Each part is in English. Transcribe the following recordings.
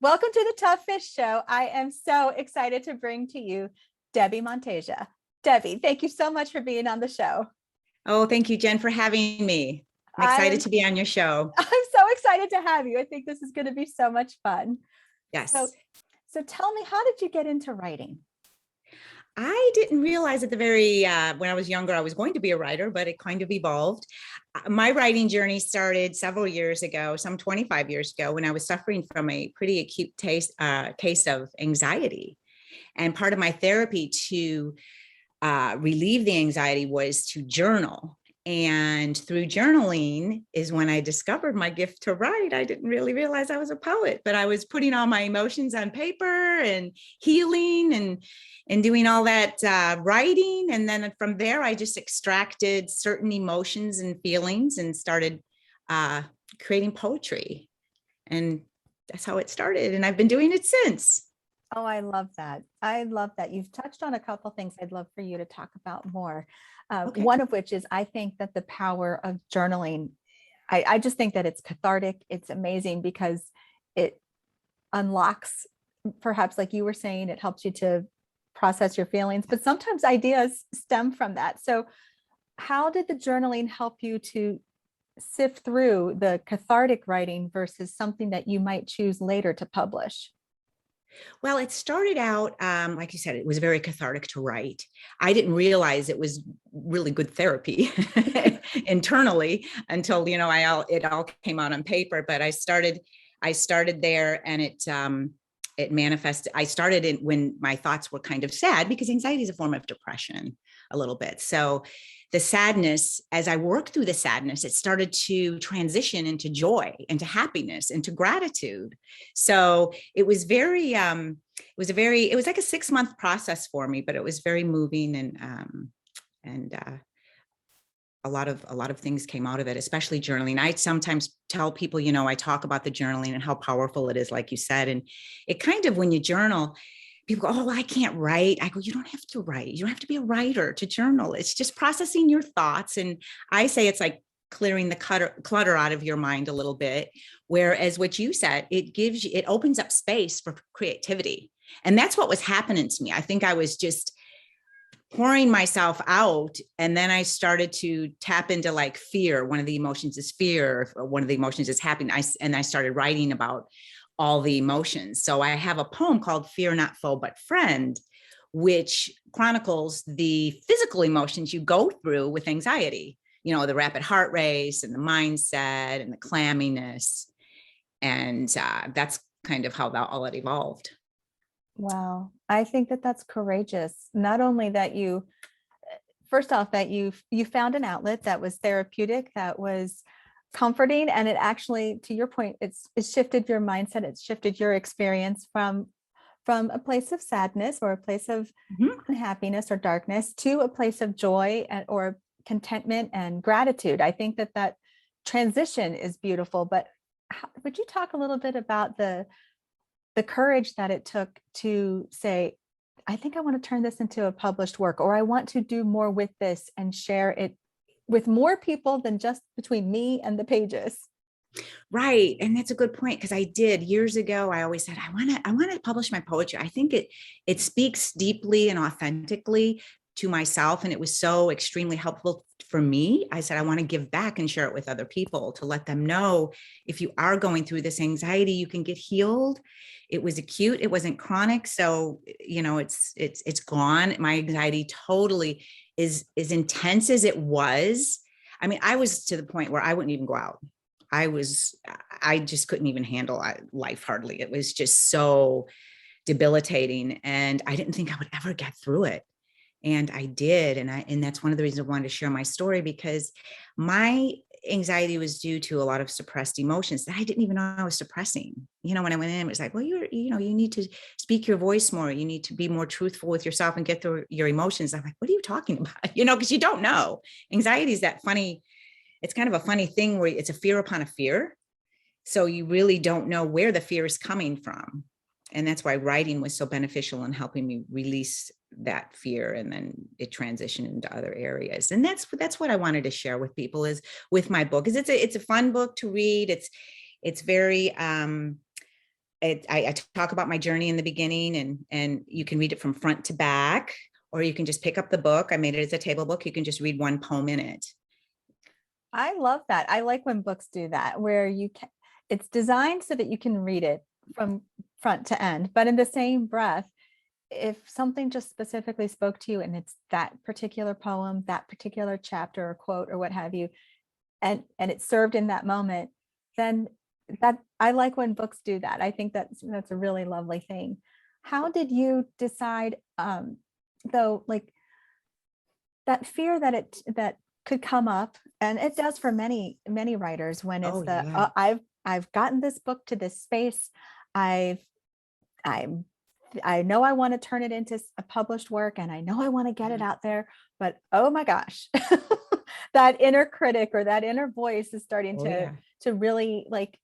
Welcome to the TufFish Show. I am so excited to bring to you Debbie Monteggia. Debbie, thank you so much for being on the show. Oh, thank you, Jen, for having me. I'm excited to be on your show. I'm so excited to have you. I think this is going to be so much fun. Yes. So tell me, how did you get into writing? I didn't realize at the when I was younger, I was going to be a writer, but it kind of evolved. My writing journey started several years ago, some 25 years ago, when I was suffering from a pretty acute case of anxiety. And part of my therapy to relieve the anxiety was to journal. And through journaling is when I discovered my gift to write. I didn't really realize I was a poet, but I was putting all my emotions on paper and healing and doing all that writing. And then from there, I just extracted certain emotions and feelings and started creating poetry. And that's how it started. And I've been doing it since. Oh, I love that. I love that. You've touched on a couple of things I'd love for you to talk about more. Okay. One of which is, I think that the power of journaling, I just think that it's cathartic. It's amazing because it unlocks, perhaps like you were saying, it helps you to process your feelings, but sometimes ideas stem from that. So how did the journaling help you to sift through the cathartic writing versus something that you might choose later to publish? Well, it started out, like you said, it was very cathartic to write. I didn't realize it was really good therapy internally until, it all came out on paper. But I started there, and it manifested. I started it when my thoughts were kind of sad, because anxiety is a form of depression a little bit. So the sadness, as I worked through the sadness, it started to transition into joy, into happiness, into gratitude. So it was like a 6-month process for me, but it was very moving, and a lot of things came out of it, especially journaling. I sometimes tell people, I talk about the journaling and how powerful it is, like you said, and it kind of, when you journal, people go, oh, I can't write. I go, you don't have to write. You don't have to be a writer to journal. It's just processing your thoughts. And I say it's like clearing the clutter out of your mind a little bit. Whereas what you said, it opens up space for creativity. And that's what was happening to me. I think I was just pouring myself out. And then I started to tap into like fear. One of the emotions is fear. One of the emotions is happiness. And I started writing about all the emotions. So I have a poem called Fear Not Foe But Friend, which chronicles the physical emotions you go through with anxiety, the rapid heart race and the mindset and the clamminess. And that's kind of how all it evolved. Wow. I think that that's courageous. Not only that first off, that you found an outlet that was therapeutic, that was comforting, and it actually, to your point, it's shifted your mindset. It's shifted your experience from a place of sadness or a place of unhappiness or darkness to a place of joy or contentment and gratitude. I think that transition is beautiful. But would you talk a little bit about the courage that it took to say, I think I want to turn this into a published work, or I want to do more with this and share it with more people than just between me and the pages? Right. And that's a good point, because I did years ago. I always said, I want to publish my poetry. I think it speaks deeply and authentically to myself. And it was so extremely helpful for me. I said, I want to give back and share it with other people, to let them know, if you are going through this anxiety, you can get healed. It was acute. It wasn't chronic. So, it's gone. My anxiety totally is as intense as it was. I mean, I was to the point where I wouldn't even go out. I just couldn't even handle life hardly. It was just so debilitating. And I didn't think I would ever get through it. And I did. And that's one of the reasons I wanted to share my story, because my anxiety was due to a lot of suppressed emotions that I didn't even know I was suppressing. When I went in, it was like, well, you need to speak your voice more. You need to be more truthful with yourself and get through your emotions. I'm like, what are you talking about? Because you don't know. Anxiety is that funny. It's kind of a funny thing where it's a fear upon a fear. So you really don't know where the fear is coming from. And that's why writing was so beneficial in helping me release that fear, and then it transitioned into other areas. And that's what I wanted to share with people, is with my book, because it's a fun book to read. It's very I talk about my journey in the beginning, and you can read it from front to back, or you can just pick up the book. I made it as a table book. You can just read one poem in it. I love that. I like when books do that, where you can, it's designed so that you can read it from front to end, but in the same breath, if something just specifically spoke to you and it's that particular poem, that particular chapter or quote or what have you, and it served in that moment, then that, I like when books do that. I think that's a really lovely thing. How did you decide, though, like that fear that that could come up, and it does for many writers, when it's Oh, yeah. I've gotten this book to this space, I've I'm I know I want to turn it into a published work, and I know I want to get it out there, but oh my gosh, that inner critic or that inner voice is starting Oh, yeah. to really like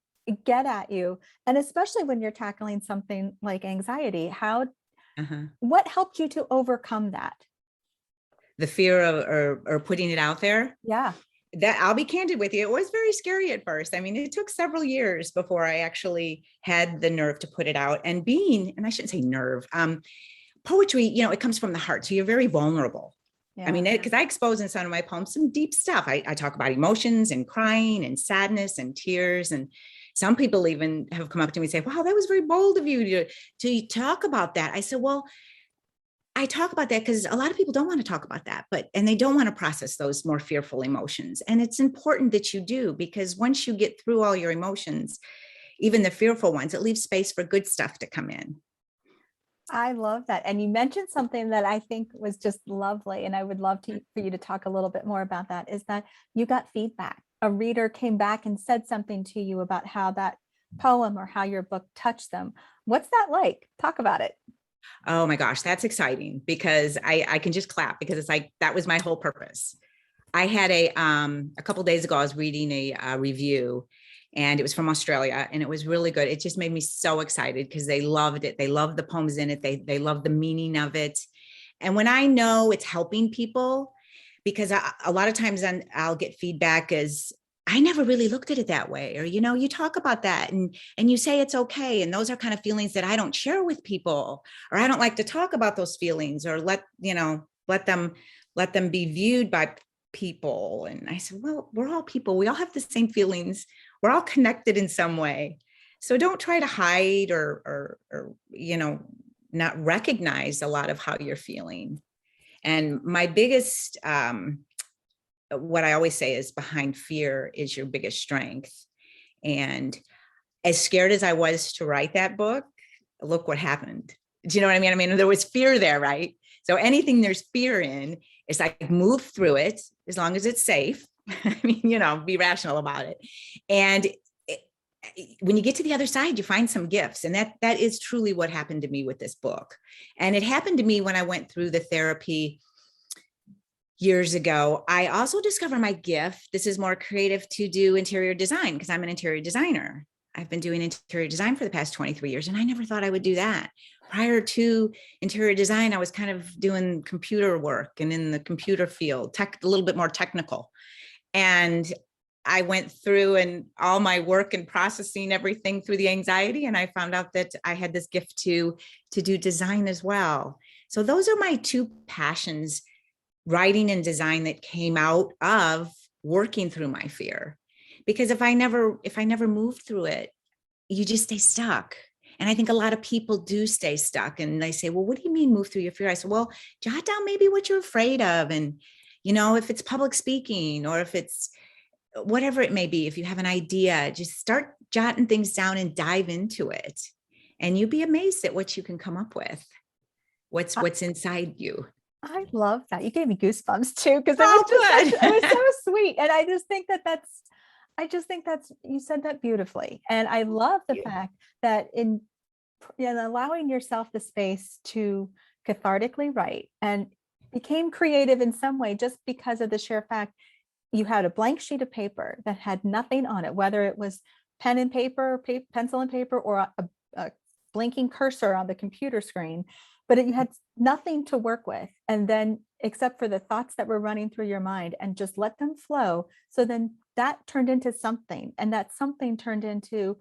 get at you. And especially when you're tackling something like anxiety, Uh-huh. what helped you to overcome that? The fear of or putting it out there. Yeah. That, I'll be candid with you, it was very scary at first. I mean, it took several years before I actually had the nerve to put it out. And I shouldn't say nerve, poetry, it comes from the heart. So you're very vulnerable. I mean, Yeah. because I expose in some of my poems some deep stuff. I talk about emotions and crying and sadness and tears. And some people even have come up to me and say, wow, that was very bold of you to talk about that. I said, well, I talk about that because a lot of people don't want to talk about that, and they don't want to process those more fearful emotions. And it's important that you do, because once you get through all your emotions, even the fearful ones, it leaves space for good stuff to come in. I love that. And you mentioned something that I think was just lovely, and I would love for you to talk a little bit more about that, is that you got feedback. A reader came back and said something to you about how that poem or how your book touched them. What's that like? Talk about it. Oh my gosh, that's exciting, because I can just clap, because it's like, that was my whole purpose. I had a couple of days ago, I was reading a review, and it was from Australia, and it was really good. It just made me so excited because they loved it. They loved the poems in it. They loved the meaning of it. And when I know it's helping people, because a lot of times I'll get feedback as, I never really looked at it that way. Or, you talk about that and you say it's okay. And those are kind of feelings that I don't share with people, or I don't like to talk about those feelings, or let them be viewed by people. And I said, well, we're all people. We all have the same feelings. We're all connected in some way. So don't try to hide or not recognize a lot of how you're feeling. And my biggest, what I always say is, behind fear is your biggest strength. And as scared as I was to write that book, look what happened. Do you know what I mean? I mean, there was fear there, right? So anything there's fear in, it's like, move through it as long as it's safe. I mean, be rational about it. And when you get to the other side, you find some gifts. And that is truly what happened to me with this book. And it happened to me when I went through the therapy years ago. I also discovered my gift. This is more creative, to do interior design, because I'm an interior designer. I've been doing interior design for the past 23 years, and I never thought I would do that. Prior to interior design, I was kind of doing computer work and in the computer field, a little bit more technical. And I went through and all my work and processing everything through the anxiety, and I found out that I had this gift to do design as well. So those are my two passions, writing and design, that came out of working through my fear. Because if I never moved through it, you just stay stuck. And I think a lot of people do stay stuck, and they say, well, what do you mean move through your fear? I said, well, jot down maybe what you're afraid of. And, if it's public speaking, or if it's whatever it may be, if you have an idea, just start jotting things down and dive into it. And you'll be amazed at what you can come up with, what's inside you. I love that. You gave me goosebumps too, because Oh, good. it was so sweet. And I just think that's, you said that beautifully. And I love the fact that in allowing yourself the space to cathartically write, and became creative in some way, just because of the sheer fact you had a blank sheet of paper that had nothing on it, whether it was pen and paper, pencil and paper, or a blinking cursor on the computer screen, but you had nothing to work with. And then, except for the thoughts that were running through your mind, and just let them flow. So then that turned into something, and that something turned into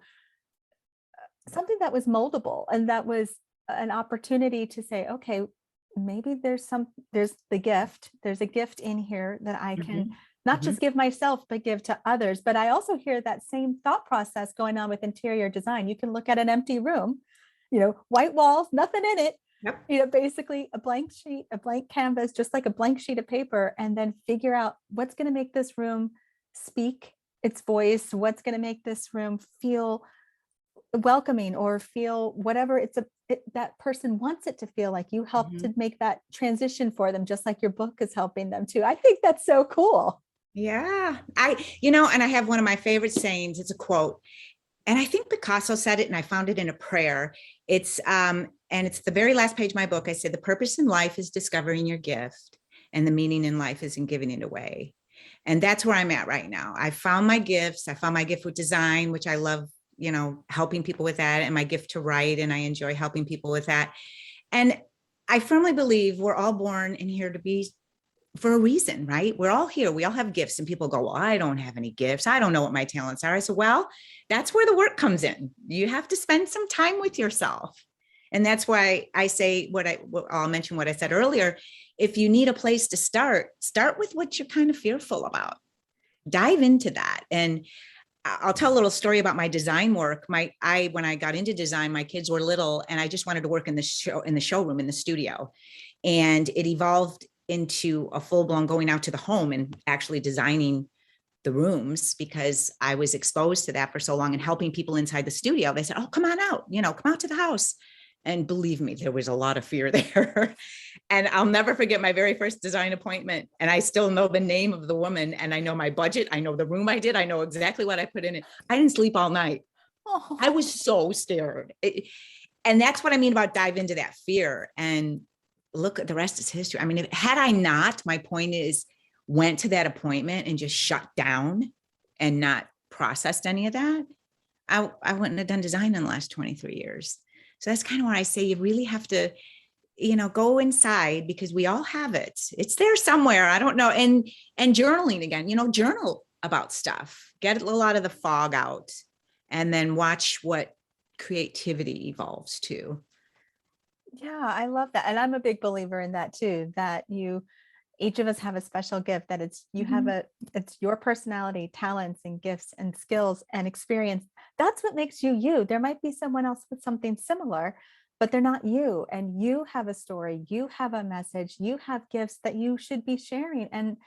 something that was moldable, and that was an opportunity to say, okay, maybe there's the gift, there's a gift in here that I can Mhm. not Mhm. just give myself, but give to others. But I also hear that same thought process going on with interior design. You can look at an empty room, white walls, nothing in it, Yep. basically a blank sheet, a blank canvas, just like a blank sheet of paper, and then figure out what's going to make this room speak its voice, what's going to make this room feel welcoming or feel whatever that person wants it to feel like. You help Mhm. to make that transition for them, just like your book is helping them too. I think that's so cool. Yeah. And I have one of my favorite sayings. It's a quote. And I think Picasso said it, and I found it in a prayer. And it's the very last page of my book. I said, the purpose in life is discovering your gift, and the meaning in life is in giving it away. And that's where I'm at right now. I found my gifts. I found my gift with design, which I love, helping people with that, and my gift to write. And I enjoy helping people with that. And I firmly believe we're all born in here to be for a reason, right? We're all here. We all have gifts, and people go, well, I don't have any gifts. I don't know what my talents are. I said, well, that's where the work comes in. You have to spend some time with yourself. And that's why I say I'll mention what I said earlier. If you need a place to start with what you're kind of fearful about. Dive into that. And I'll tell a little story about my design work. When I got into design, my kids were little, and I just wanted to work in the showroom, in the studio. And it evolved into a full-blown going out to the home and actually designing the rooms, because I was exposed to that for so long and helping people inside the studio. They said, oh, come on out, come out to the house. And believe me, there was a lot of fear there. And I'll never forget my very first design appointment. And I still know the name of the woman, and I know my budget. I know the room I did. I know exactly what I put in it. I didn't sleep all night. I Oh, was so scared. And that's what I mean about dive into that fear. And look, the rest is history. I mean, had I not, my point is, went to that appointment and just shut down and not processed any of that, I wouldn't have done design in the last 23 years. So that's kind of where I say you really have to, go inside, because we all have it. It's there somewhere. I don't know. And journaling again, journal about stuff, get a lot of the fog out, and then watch what creativity evolves to. yeah, I love that. And I'm a big believer in that too, that each of us have a special gift, that Mhm. it's your personality, talents and gifts and skills and experience. That's what makes you you. There might be someone else with something similar, but they're not you. And you have a story, you have a message, you have gifts that you should be sharing, and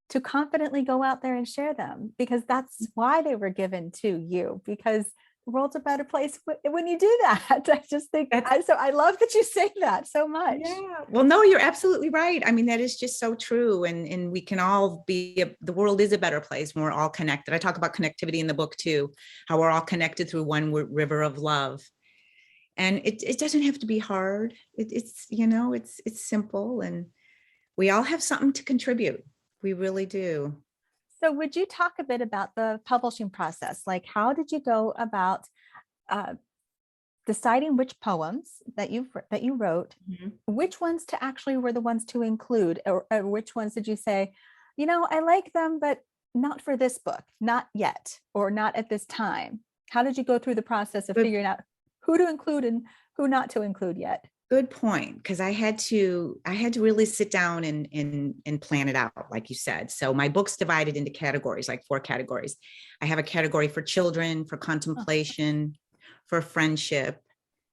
to confidently go out there and share them, because that's why they were given to you, because the world's a better place when you do that. I just think That's I love that you say that so much. Yeah. Well, no, you're absolutely right. I mean, that is just so true. And we can all the world is a better place when we're all connected. I talk about connectivity in the book too, how we're all connected through one river of love. And it doesn't have to be hard. It's simple, and we all have something to contribute. We really do. So would you talk a bit about the publishing process? Like, how did you go about uh, deciding which poems that you wrote, Mhm. which ones to actually were the ones to include, or which ones did you say, I like them, but not for this book, not yet, or not at this time? How did you go through the process of Good figuring out who to include and who not to include yet? Good point, because I had to really sit down and plan it out, like you said. So my book's divided into categories, like 4 categories. I have a category for children, for Oh, contemplation, for friendship,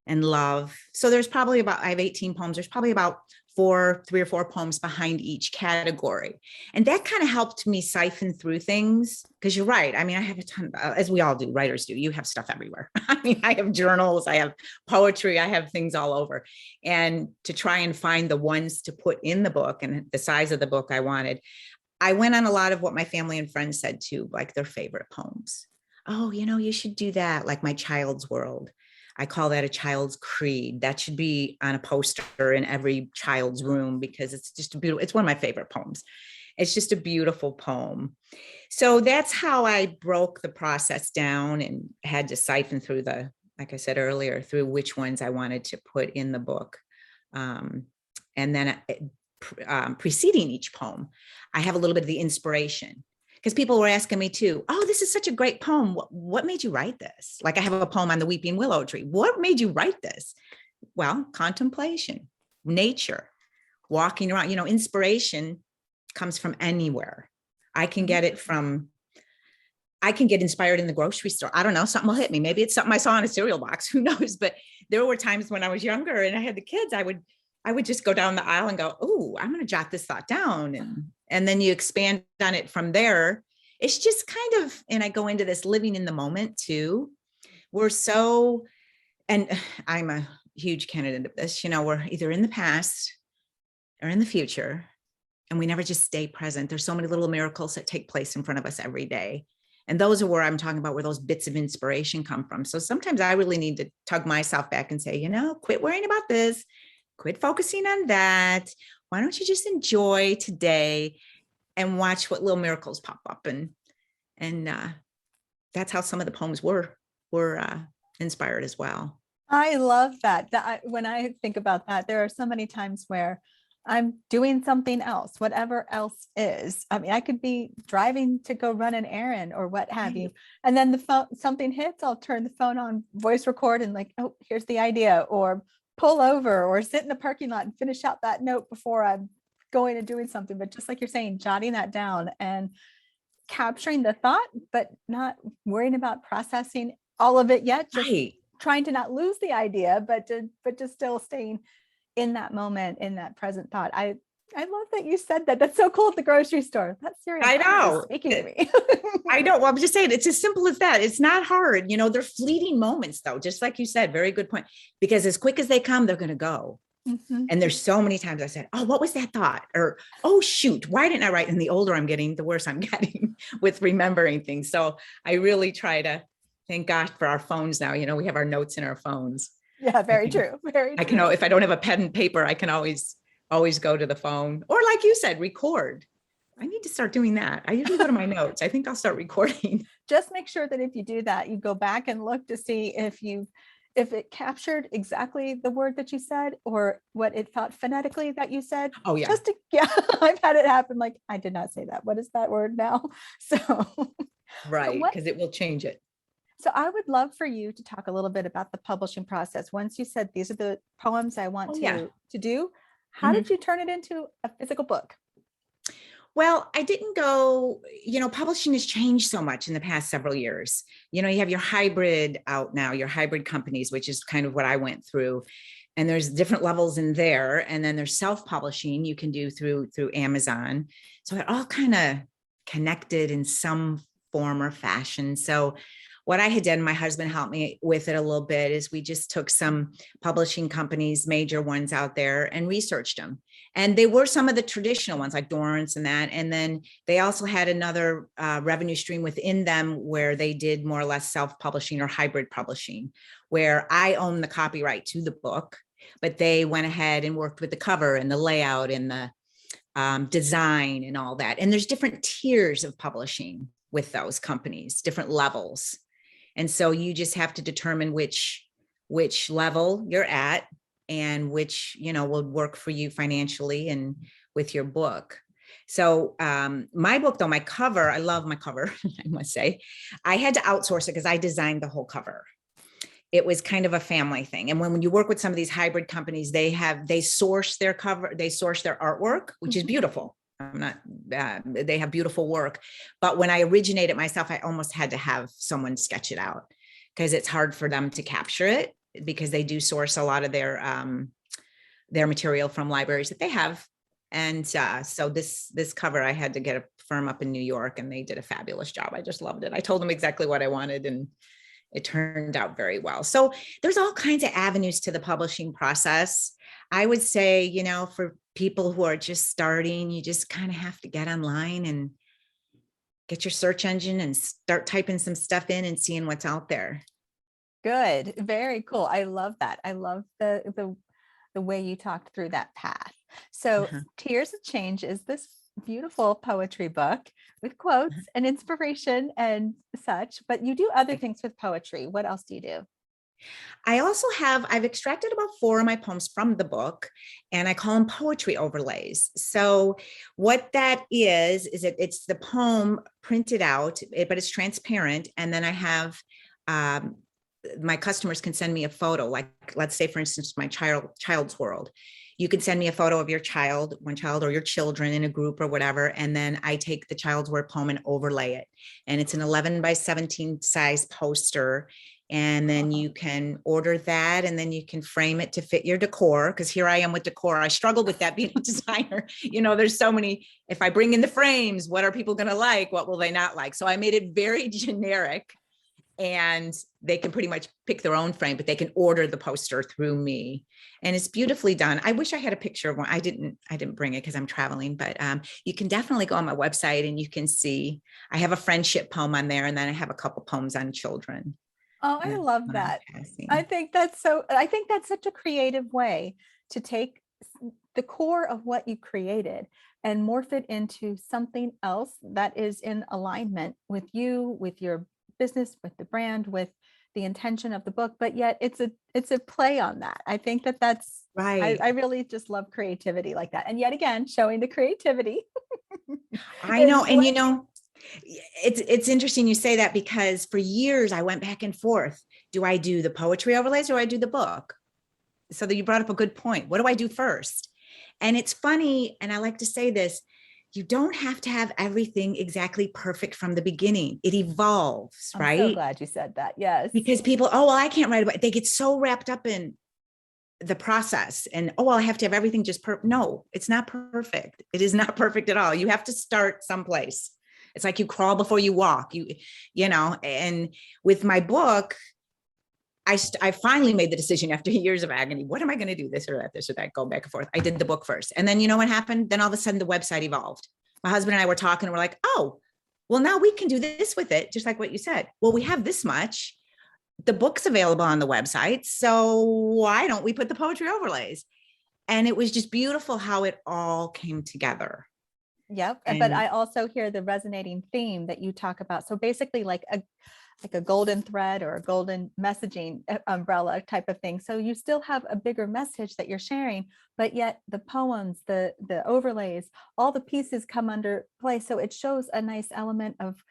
and love. So I have 18 poems. There's probably about 3 or 4 poems behind each category. And that kind of helped me siphon through things, because you're right. I mean, I have a ton, as we all do, writers do, you have stuff everywhere. I mean, I have journals, I have poetry, I have things all over. And to try and find the ones to put in the book and the size of the book I wanted, I went on a lot of what my family and friends said too, like their favorite poems. Oh, you should do that, like My Child's World. I call that a child's creed. That should be on a poster in every child's room, because it's just it's one of my favorite poems. It's just a beautiful poem. So that's how I broke the process down and had to siphon through like I said earlier, through which ones I wanted to put in the book. Um, and then preceding each poem, I have a little bit of the inspiration, because people were asking me too, oh, this is such a great poem. What made you write this? Like I have a poem on the weeping willow tree. What made you write this? Well, contemplation, nature, walking around, inspiration comes from anywhere. I can get inspired in the grocery store. I don't know, something will hit me. Maybe it's something I saw on a cereal box, who knows? But there were times when I was younger and I had the kids, I would just go down the aisle and go, oh, I'm going to jot this thought down. And then you expand on it from there. It's just kind of, and I go into this living in the moment too. And I'm a huge candidate of this, we're either in the past or in the future, and we never just stay present. There's so many little miracles that take place in front of us every day. And those are where I'm talking about, where those bits of inspiration come from. So sometimes I really need to tug myself back and say, quit worrying about this, quit focusing on that. Why don't you just enjoy today and watch what little miracles pop up? And that's how some of the poems were inspired as well. I love that. When I think about that, there are so many times where I'm doing something else, whatever else is. I mean, I could be driving to go run an errand or what have you. And then the phone, something hits, I'll turn the phone on, voice record, and like, oh, here's the idea, or pull over or sit in the parking lot and finish out that note before I'm going and doing something. But just like you're saying, jotting that down and capturing the thought, but not worrying about processing all of it yet. Just trying to not lose the idea, but just still staying in that moment, in that present thought. I love that you said that. That's so cool at the grocery store. That's serious. I know. Speaking to me. I know. Well, I'm just saying, it's as simple as that. It's not hard. They're fleeting moments though. Just like you said, very good point, because as quick as they come, they're going to go. Mm-hmm. And there's so many times I said, oh, what was that thought? Or, oh, shoot, why didn't I write? And the older I'm getting, the worse I'm getting with remembering things. So I really try to, thank God for our phones now. We have our notes in our phones. Yeah, very true. Very true. I can, if I don't have a pen and paper, I can always go to the phone, or like you said, record. I need to start doing that. I usually go to my notes. I think I'll start recording. Just make sure that if you do that, you go back and look to see if it captured exactly the word that you said or what it felt phonetically that you said. Oh yeah. I've had it happen. Like, I did not say that. What is that word now? So. Right. Because it will change it. So I would love for you to talk a little bit about the publishing process. Once you said, these are the poems I want to do, how did you turn it into a physical book? Well, I didn't go, publishing has changed so much in the past several years. You have your hybrid out now, your hybrid companies, which is kind of what I went through. And there's different levels in there. And then there's self-publishing you can do through Amazon. So they're all kind of connected in some form or fashion. So what I had done, my husband helped me with it a little bit, is we just took some publishing companies, major ones out there, and researched them. And they were some of the traditional ones like Dorrance and that. And then they also had another revenue stream within them where they did more or less self-publishing or hybrid publishing, where I own the copyright to the book, but they went ahead and worked with the cover and the layout and the design and all that. And there's different tiers of publishing with those companies, different levels. And so you just have to determine which level you're at and which, will work for you financially and with your book. So my book, though, my cover, I love my cover, I must say. I had to outsource it because I designed the whole cover. It was kind of a family thing. And when you work with some of these hybrid companies, they source their cover, they source their artwork, which is beautiful. They have beautiful work. But when I originate it myself, I almost had to have someone sketch it out because it's hard for them to capture it, because they do source a lot of their material from libraries that they have. And so this cover, I had to get a firm up in New York, and they did a fabulous job. I just loved it. I told them exactly what I wanted, and it turned out very well. So there's all kinds of avenues to the publishing process. I would say, for people who are just starting, you just kind of have to get online and get your search engine and start typing some stuff in and seeing what's out there. Good. Very cool. I love that. I love the way you talked through that path. So Tears of Change is this beautiful poetry book with quotes and inspiration and such, but you do other things with poetry. What else do you do? I've extracted about 4 of my poems from the book, and I call them poetry overlays. So what that is it's the poem printed out, but it's transparent. And then I have, my customers can send me a photo, like let's say, for instance, my child's world. You can send me a photo of your child, one child, or your children in a group or whatever. And then I take the child's word poem and overlay it. And it's an 11 by 17 size poster. And then you can order that, and then you can frame it to fit your decor. Because here I am with decor. I struggle with that being a designer. There's so many, if I bring in the frames, what are people going to like? What will they not like? So I made it very generic, and they can pretty much pick their own frame, but they can order the poster through me, and it's beautifully done. I wish I had a picture of one. I didn't bring it because I'm traveling, but you can definitely go on my website and you can see, I have a friendship poem on there, and then I have a couple poems on children. Oh, I love that. I think that's such a creative way to take the core of what you created and morph it into something else that is in alignment with you, with your business, with the brand, with the intention of the book, but yet it's a play on that. I think that's right. I really just love creativity like that. And yet again, showing the creativity. I know. And it's interesting you say that, because for years I went back and forth. Do I do the poetry overlays or do I do the book? So that you brought up a good point. What do I do first? And it's funny, and I like to say this, you don't have to have everything exactly perfect from the beginning. It evolves, right? I'm so glad you said that. Yes. Because people, oh, well, I can't write about it. They get so wrapped up in the process and, oh, well, I have to have everything just perfect. No, it's not perfect. It is not perfect at all. You have to start someplace. It's like you crawl before you walk, and with my book, I finally made the decision after years of agony. What am I going to do? This or that, go back and forth. I did the book first. And then you know what happened? Then all of a sudden the website evolved. My husband and I were talking and we're like, oh, well, now we can do this with it. Just like what you said. Well, we have this much. The book's available on the website. So why don't we put the poetry overlays? And it was just beautiful how it all came together. Yep. But I also hear the resonating theme that you talk about. So basically like a golden thread or a golden messaging umbrella type of thing. So you still have a bigger message that you're sharing, but yet the poems, the overlays, all the pieces come under play. So it shows a nice element of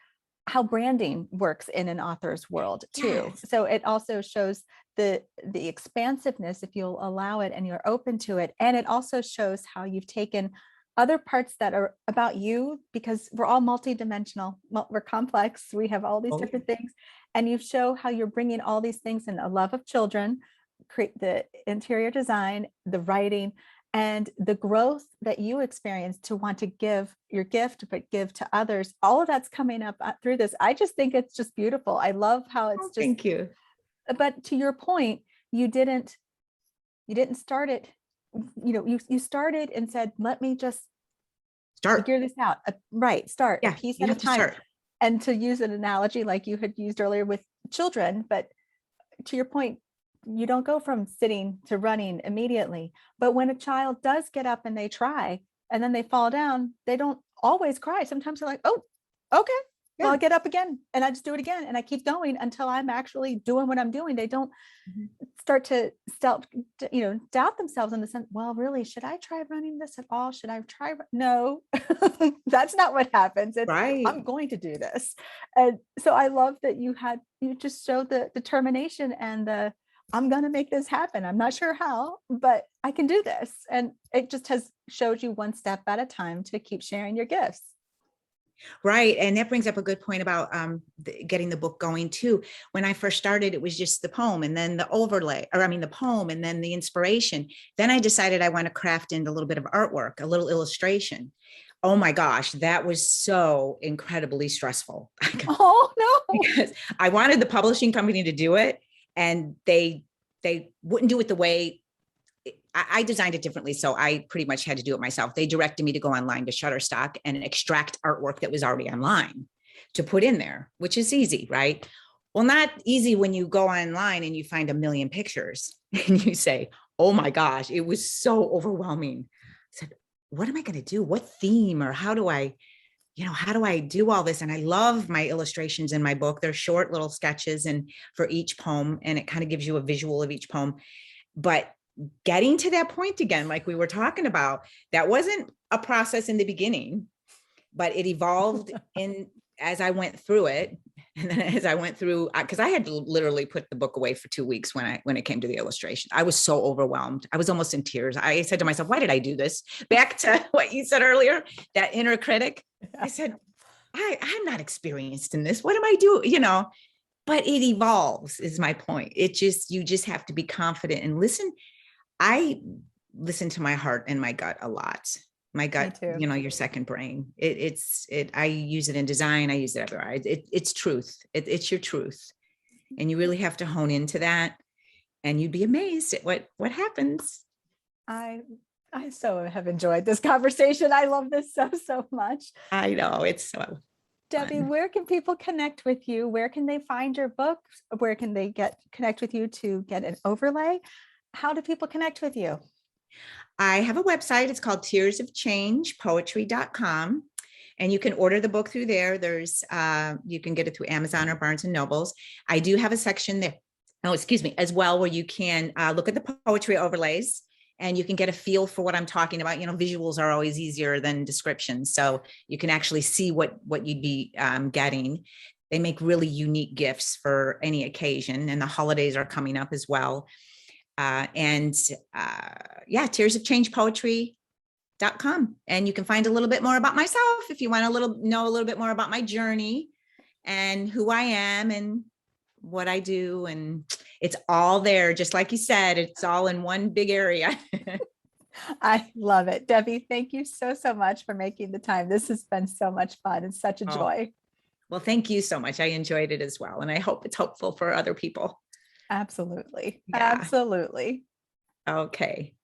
how branding works in an author's world too. Yes. So it also shows the expansiveness, if you'll allow it and you're open to it. And it also shows how you've taken other parts that are about you, because we're all multidimensional, we're complex, we have all these different things, and you show how you're bringing all these things in: a love of children, create the interior design, the writing, and the growth that you experience to want to give your gift, but give to others. All of that's coming up through this. I just think it's just beautiful. I love how it's just, thank you. But to your point, you didn't start it. You started and said, let me just figure this out. Start a piece at a time. And to use an analogy like you had used earlier with children, but to your point, you don't go from sitting to running immediately. But when a child does get up and they try, and then they fall down, they don't always cry. Sometimes they're like, oh, okay. Well, I'll get up again, and I just do it again, and I keep going until I'm actually doing what I'm doing. They don't start to doubt themselves in the sense, well, really, should I try running this at all? Should I try? No, that's not what happens. It's, right. I'm going to do this. And so I love that you just showed the determination and I'm going to make this happen. I'm not sure how, but I can do this. And it just has showed you one step at a time to keep sharing your gifts. Right. And that brings up a good point about getting the book going too. When I first started, it was just the poem and then the overlay, the poem and then the inspiration. Then I decided I want to craft in a little bit of artwork, a little illustration. Oh my gosh, that was so incredibly stressful. Oh no. Because I wanted the publishing company to do it, and they wouldn't do it the way I designed it differently. So I pretty much had to do it myself. They directed me to go online to Shutterstock and extract artwork that was already online to put in there, which is easy, right? Well, not easy when you go online and you find a million pictures and you say, oh my gosh, it was so overwhelming. I said, what am I going to do? What theme, or how do I how do I do all this? And I love my illustrations in my book. They're short little sketches and for each poem, and it kind of gives you a visual of each poem. But getting to that point again, like we were talking about, that wasn't a process in the beginning, but it evolved in as I went through it. And then as I went through, because I had to literally put the book away for 2 weeks when it came to the illustration. I was so overwhelmed. I was almost in tears. I said to myself, why did I do this? Back to what you said earlier, that inner critic. I said, I'm not experienced in this. What am I doing? But it evolves is my point. You just have to be confident and listen. I listen to my heart and my gut a lot. My gut, your second brain. I use it in design. I use it everywhere. It's truth. It's your truth. And you really have to hone into that, and you'd be amazed at what happens. I so have enjoyed this conversation. I love this so much. I know, it's so Debbie, fun. where can people connect with you? Where can they find your books? Where can they connect with you to get an overlay? How do people connect with you? I have a website. It's called tearsofchangepoetry.com. And you can order the book through there. You can get it through Amazon or Barnes and Nobles. I do have a section there, as well, where you can look at the poetry overlays, and you can get a feel for what I'm talking about. Visuals are always easier than descriptions. So you can actually see what you'd be getting. They make really unique gifts for any occasion, and the holidays are coming up as well. tearsofchangepoetry.com. And you can find a little bit more about myself if you want to know a little bit more about my journey and who I am and what I do. And it's all there. Just like you said, it's all in one big area. I love it. Debbie, thank you so much for making the time. This has been so much fun and such a joy. Well, thank you so much. I enjoyed it as well. And I hope it's hopeful for other people. Absolutely. Yeah. Absolutely. Okay.